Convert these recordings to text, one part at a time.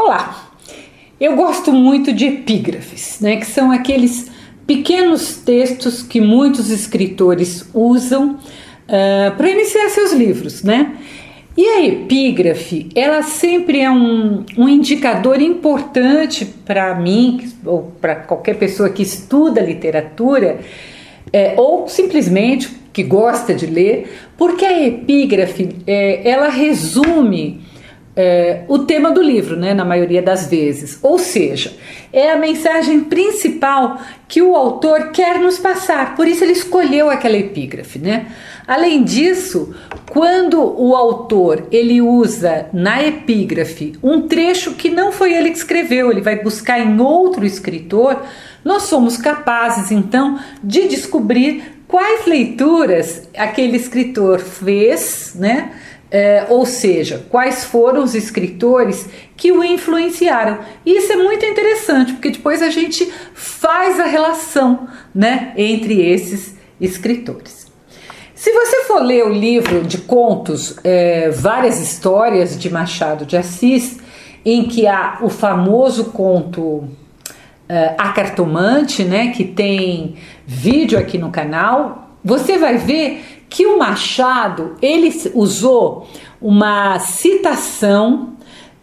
Olá! Eu gosto muito de epígrafes, né, que são aqueles pequenos textos que muitos escritores usam para iniciar seus livros, né? E a epígrafe, ela sempre é um indicador importante para mim, ou para qualquer pessoa que estuda literatura, ou simplesmente que gosta de ler, porque a epígrafe, ela resume o tema do livro, né, na maioria das vezes. Ou seja, é a mensagem principal que o autor quer nos passar, por isso ele escolheu aquela epígrafe, né? Além disso, quando o autor ele usa na epígrafe um trecho que não foi ele que escreveu, ele vai buscar em outro escritor, nós somos capazes então de descobrir quais leituras aquele escritor fez, né? Ou seja, quais foram os escritores que o influenciaram. E isso é muito interessante, porque depois a gente faz a relação, né, entre esses escritores. Se você for ler o livro de contos, Várias Histórias de Machado de Assis, em que há o famoso conto A Cartomante, né, que tem vídeo aqui no canal, você vai ver que o Machado ele usou uma citação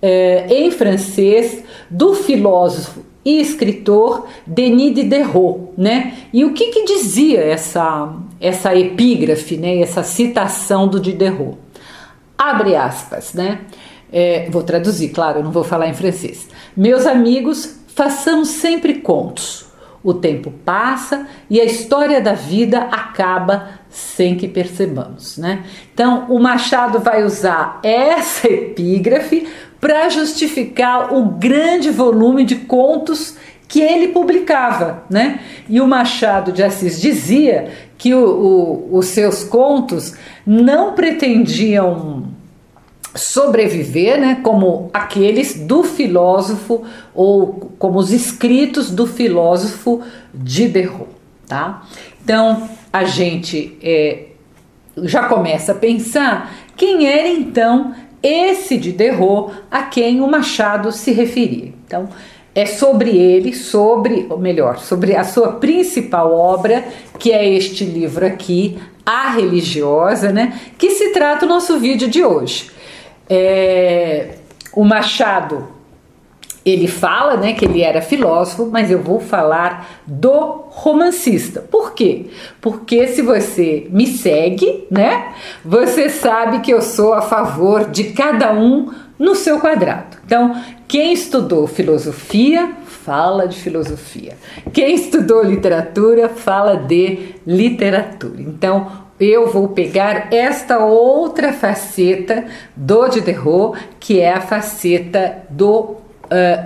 em francês do filósofo e escritor Denis Diderot, né? E o que dizia essa epígrafe, né? Essa citação do Diderot? Abre aspas, né? Vou traduzir, claro, eu não vou falar em francês. Meus amigos, façamos sempre contos. O tempo passa e a história da vida acaba sem que percebamos, né? Então, o Machado vai usar essa epígrafe para justificar o grande volume de contos que ele publicava, né? E o Machado de Assis dizia que os seus contos não pretendiam sobreviver, né, como aqueles do filósofo ou como os escritos do filósofo Diderot, tá? Então a gente já começa a pensar quem era então esse Diderot a quem o Machado se referia. Então é sobre ele, sobre a sua principal obra, que é este livro aqui, A Religiosa, né, que se trata o nosso vídeo de hoje. O Machado ele fala, né, que ele era filósofo, mas eu vou falar do romancista. Por quê? Porque se você me segue, né, você sabe que eu sou a favor de cada um no seu quadrado. Então, quem estudou filosofia, fala de filosofia. Quem estudou literatura, fala de literatura. Então, eu vou pegar esta outra faceta do Diderot, que é a faceta do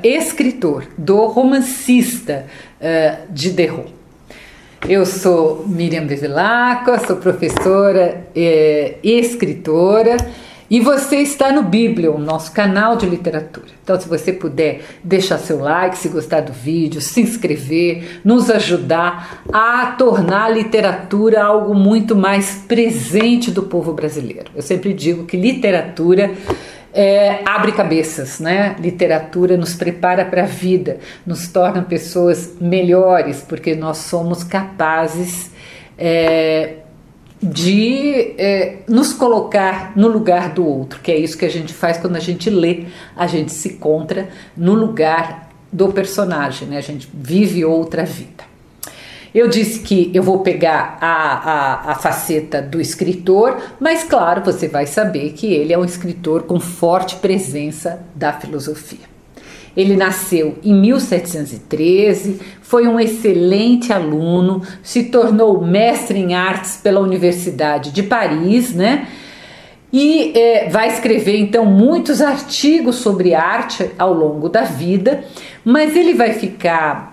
escritor, do romancista Diderot. Eu sou Miriam Bevilacqua, sou professora e escritora, e você está no Biblion, nosso canal de literatura. Então, se você puder deixar seu like, se gostar do vídeo, se inscrever, nos ajudar a tornar a literatura algo muito mais presente do povo brasileiro. Eu sempre digo que literatura abre cabeças, né? Literatura nos prepara para a vida, nos torna pessoas melhores, porque nós somos capazes de nos colocar no lugar do outro, que é isso que a gente faz quando a gente lê, a gente se encontra no lugar do personagem, né? A gente vive outra vida. Eu disse que eu vou pegar a faceta do escritor, mas claro, você vai saber que ele é um escritor com forte presença da filosofia. Ele nasceu em 1713, foi um excelente aluno, se tornou mestre em artes pela Universidade de Paris, né? E vai escrever então muitos artigos sobre arte ao longo da vida, mas ele vai ficar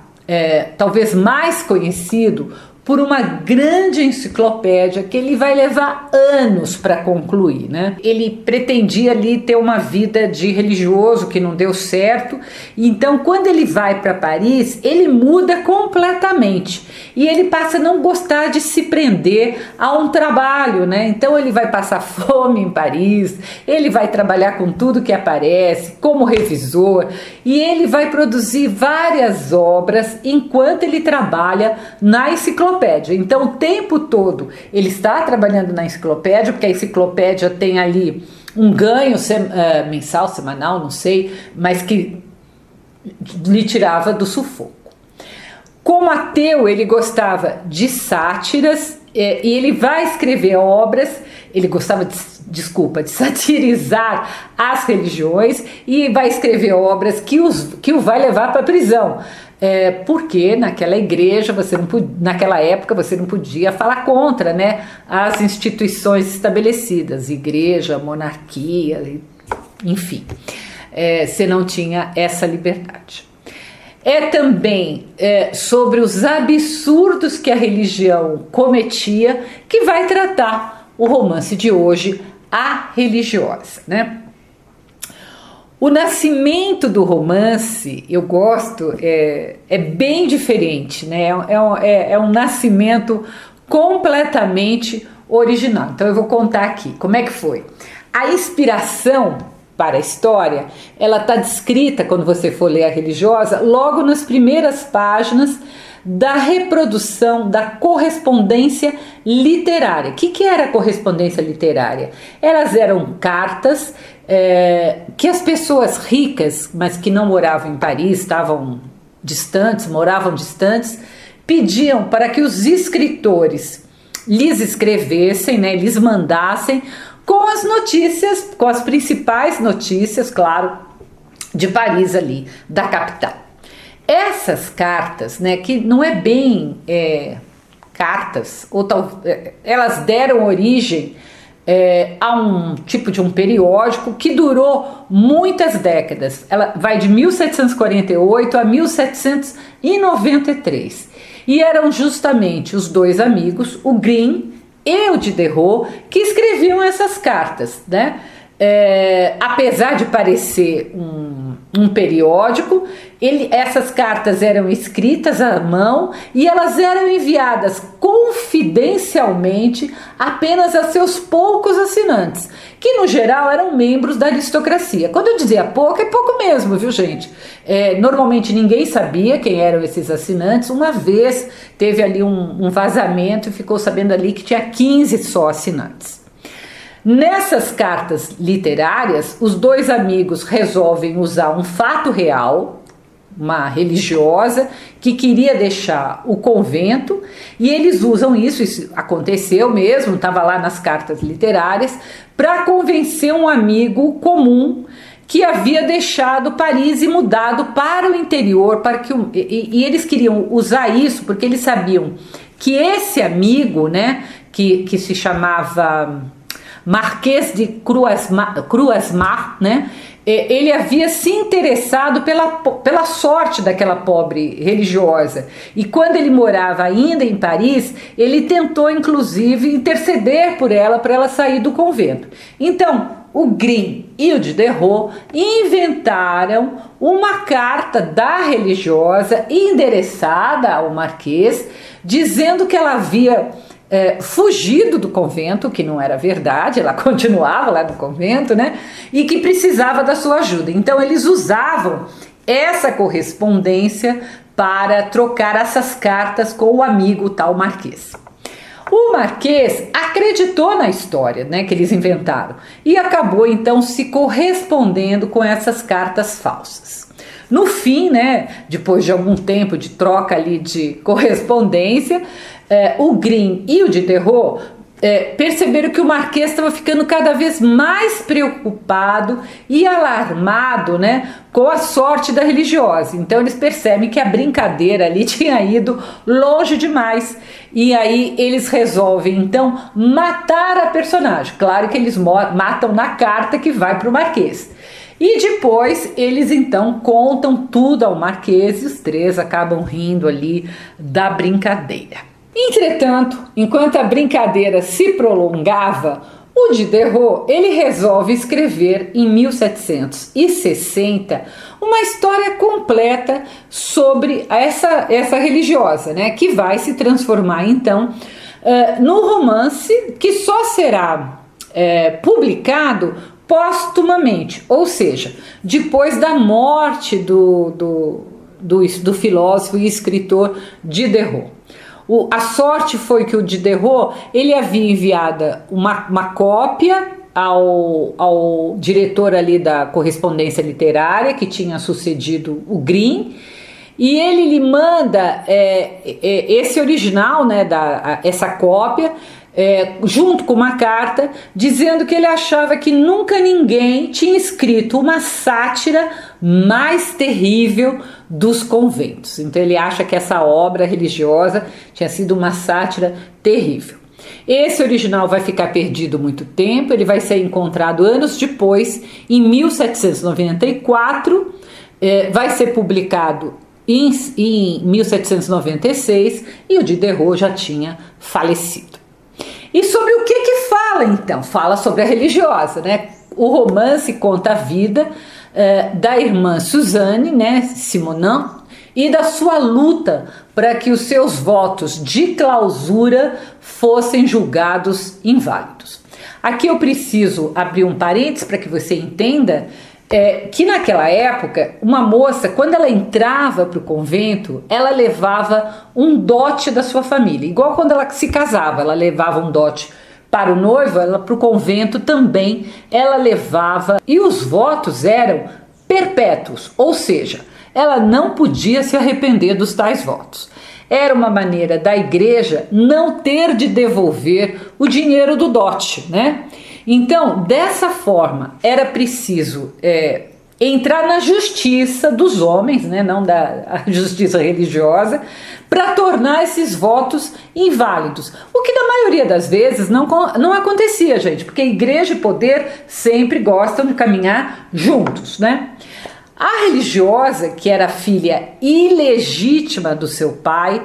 talvez mais conhecido por uma grande enciclopédia que ele vai levar anos para concluir, né? Ele pretendia ali ter uma vida de religioso que não deu certo, então quando ele vai para Paris, ele muda completamente e ele passa a não gostar de se prender a um trabalho, né? Então ele vai passar fome em Paris, ele vai trabalhar com tudo que aparece, como revisor, e ele vai produzir várias obras enquanto ele trabalha na enciclopédia. Então o tempo todo ele está trabalhando na enciclopédia, porque a enciclopédia tem ali um ganho mensal, semanal, não sei, mas que lhe tirava do sufoco. Como ateu, ele gostava de sátiras e ele vai escrever obras, ele gostava de satirizar as religiões e vai escrever obras que o vai levar para a prisão. Porque naquela igreja, naquela época, você não podia falar contra, né, as instituições estabelecidas, igreja, monarquia, enfim, você não tinha essa liberdade. Também sobre os absurdos que a religião cometia que vai tratar o romance de hoje, A Religiosa, né? O nascimento do romance, eu gosto, é bem diferente, né? É um nascimento completamente original. Então eu vou contar aqui como é que foi. A inspiração para a história, ela está descrita, quando você for ler A Religiosa, logo nas primeiras páginas da reprodução da correspondência literária. O que era a correspondência literária? Elas eram cartas que as pessoas ricas, mas que não moravam em Paris, moravam distantes, pediam para que os escritores lhes escrevessem, né, lhes mandassem com as notícias, com as principais notícias, claro, de Paris ali, da capital. Essas cartas, né, que não é bem cartas, elas deram origem a um tipo de um periódico que durou muitas décadas. Ela vai de 1748 a 1793. E eram justamente os dois amigos, o Grimm e o Diderot, que escreviam essas cartas, né? Apesar de parecer um periódico, essas cartas eram escritas à mão e elas eram enviadas confidencialmente apenas a seus poucos assinantes, que no geral eram membros da aristocracia. Quando eu dizia pouco, é pouco mesmo, viu, gente? Normalmente ninguém sabia quem eram esses assinantes. Uma vez teve ali um vazamento e ficou sabendo ali que tinha 15 só assinantes. Nessas cartas literárias, os dois amigos resolvem usar um fato real, uma religiosa que queria deixar o convento, e eles usam isso aconteceu mesmo, estava lá nas cartas literárias, para convencer um amigo comum que havia deixado Paris e mudado para o interior, e eles queriam usar isso porque eles sabiam que esse amigo, né, que se chamava Marquês de Croismar, né, ele havia se interessado pela sorte daquela pobre religiosa. E quando ele morava ainda em Paris, ele tentou inclusive interceder por ela, para ela sair do convento. Então, o Grimm e o Diderot inventaram uma carta da religiosa endereçada ao Marquês, dizendo que ela havia fugido do convento, que não era verdade, ela continuava lá no convento, né? E que precisava da sua ajuda. Então eles usavam essa correspondência para trocar essas cartas com o amigo tal Marquês. O Marquês acreditou na história, né, que eles inventaram e acabou então se correspondendo com essas cartas falsas. No fim, né, depois de algum tempo de troca ali de correspondência, o Grimm e o Diderot perceberam que o Marquês estava ficando cada vez mais preocupado e alarmado, né, com a sorte da religiosa. Então eles percebem que a brincadeira ali tinha ido longe demais, e aí eles resolvem então matar a personagem. Claro que eles matam na carta que vai para o Marquês. E depois eles então contam tudo ao Marquês e os três acabam rindo ali da brincadeira. Entretanto, enquanto a brincadeira se prolongava, o Diderot ele resolve escrever em 1760 uma história completa sobre essa religiosa, né, que vai se transformar então no romance que só será publicado póstumamente, ou seja, depois da morte do filósofo e escritor Diderot. A sorte foi que o Diderot ele havia enviado uma cópia ao diretor ali da correspondência literária, que tinha sucedido o Green, e ele lhe manda esse original, né, essa cópia, junto com uma carta, dizendo que ele achava que nunca ninguém tinha escrito uma sátira mais terrível dos conventos. Então ele acha que essa obra religiosa tinha sido uma sátira terrível. Esse original vai ficar perdido muito tempo, ele vai ser encontrado anos depois, em 1794, vai ser publicado em 1796 e o Diderot já tinha falecido. E sobre o que fala então? Fala sobre a religiosa, né? O romance conta a vida da irmã Suzanne, né, Simonin, e da sua luta para que os seus votos de clausura fossem julgados inválidos. Aqui eu preciso abrir um parênteses para que você entenda que naquela época, uma moça, quando ela entrava para o convento, ela levava um dote da sua família. Igual quando ela se casava, ela levava um dote para o noivo, ela para o convento também ela levava. E os votos eram perpétuos, ou seja, ela não podia se arrepender dos tais votos. Era uma maneira da igreja não ter de devolver o dinheiro do dote, né? Então, dessa forma, era preciso entrar na justiça dos homens, né, não da justiça religiosa, para tornar esses votos inválidos. O que na maioria das vezes não acontecia, gente, porque igreja e poder sempre gostam de caminhar juntos, né? A religiosa, que era filha ilegítima do seu pai,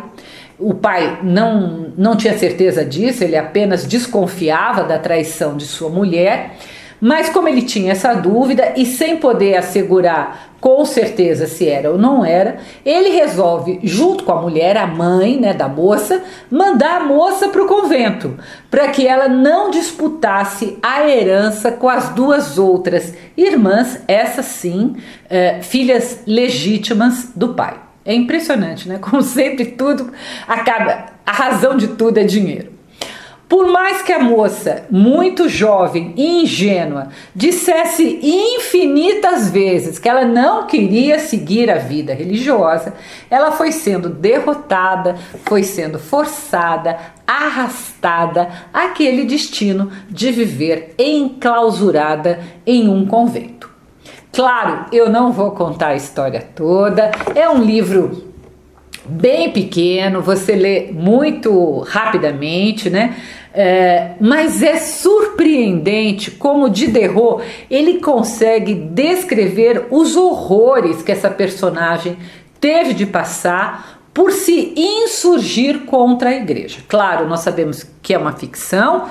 o pai não tinha certeza disso, ele apenas desconfiava da traição de sua mulher, mas como ele tinha essa dúvida e sem poder assegurar com certeza se era ou não era, ele resolve, junto com a mulher, a mãe, né, da moça, mandar a moça para o convento, para que ela não disputasse a herança com as duas outras irmãs, essas sim, filhas legítimas do pai. É impressionante, né? Como sempre tudo acaba, a razão de tudo é dinheiro. Por mais que a moça, muito jovem e ingênua, dissesse infinitas vezes que ela não queria seguir a vida religiosa, ela foi sendo derrotada, foi sendo forçada, arrastada àquele destino de viver enclausurada em um convento. Claro, eu não vou contar a história toda, é um livro bem pequeno, você lê muito rapidamente, né? Mas é surpreendente como Diderot ele consegue descrever os horrores que essa personagem teve de passar por se insurgir contra a igreja. Claro, nós sabemos que é uma ficção,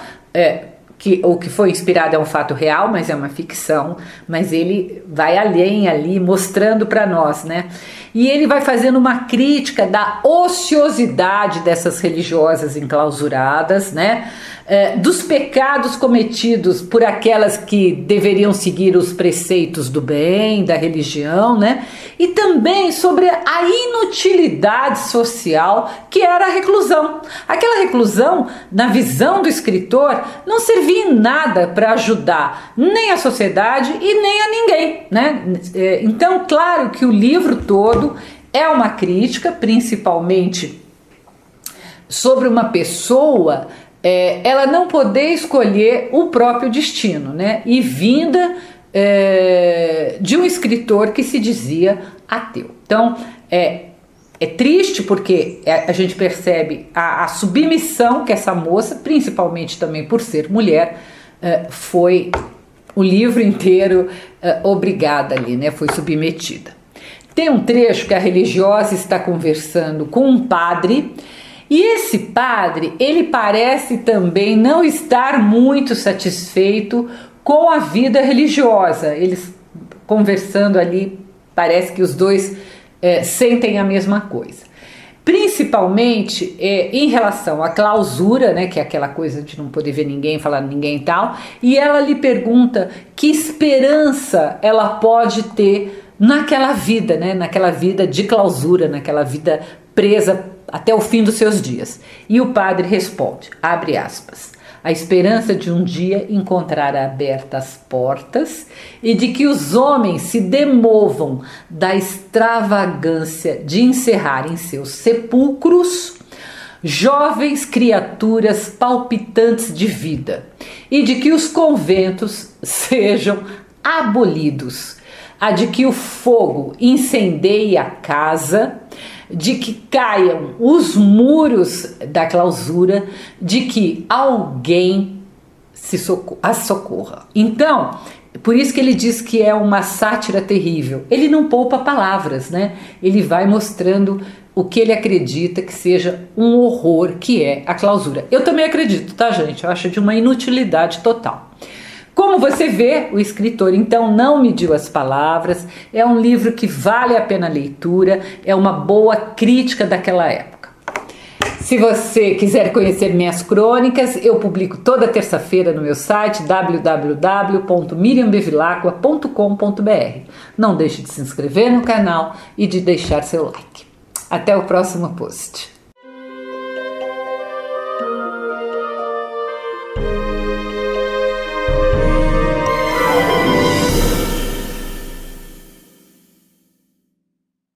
que o que foi inspirado é um fato real, mas é uma ficção, mas ele vai além ali mostrando para nós, né? E ele vai fazendo uma crítica da ociosidade dessas religiosas enclausuradas, né? Dos pecados cometidos por aquelas que deveriam seguir os preceitos do bem, da religião, né? E também sobre a inutilidade social que era a reclusão. Aquela reclusão, na visão do escritor, não servia em nada para ajudar nem a sociedade e nem a ninguém, né? Então, claro que o livro todo é uma crítica, principalmente sobre uma pessoa ela não poder escolher o próprio destino, né? E vinda de um escritor que se dizia ateu. Então, é triste porque a gente percebe a submissão que essa moça, principalmente também por ser mulher, foi o livro inteiro obrigada ali, né? Foi submetida. Tem um trecho que a religiosa está conversando com um padre E esse padre, ele parece também não estar muito satisfeito com a vida religiosa. Eles conversando ali, parece que os dois sentem a mesma coisa. Principalmente em relação à clausura, né, que é aquela coisa de não poder ver ninguém, falar ninguém e tal, e ela lhe pergunta que esperança ela pode ter naquela vida, né, naquela vida de clausura, naquela vida presa até o fim dos seus dias. E o padre responde, abre aspas, a esperança de um dia encontrar abertas portas e de que os homens se demovam da extravagância de encerrar em seus sepulcros jovens criaturas palpitantes de vida e de que os conventos sejam abolidos, a de que o fogo incendeie a casa, de que caiam os muros da clausura, de que alguém a socorra. Então, por isso que ele diz que é uma sátira terrível. Ele não poupa palavras, né? Ele vai mostrando o que ele acredita que seja um horror, que é a clausura. Eu também acredito, tá, gente? Eu acho de uma inutilidade total. Como você vê, o escritor então não mediu as palavras, é um livro que vale a pena a leitura, é uma boa crítica daquela época. Se você quiser conhecer minhas crônicas, eu publico toda terça-feira no meu site www.miriambevilacqua.com.br. Não deixe de se inscrever no canal e de deixar seu like. Até o próximo post.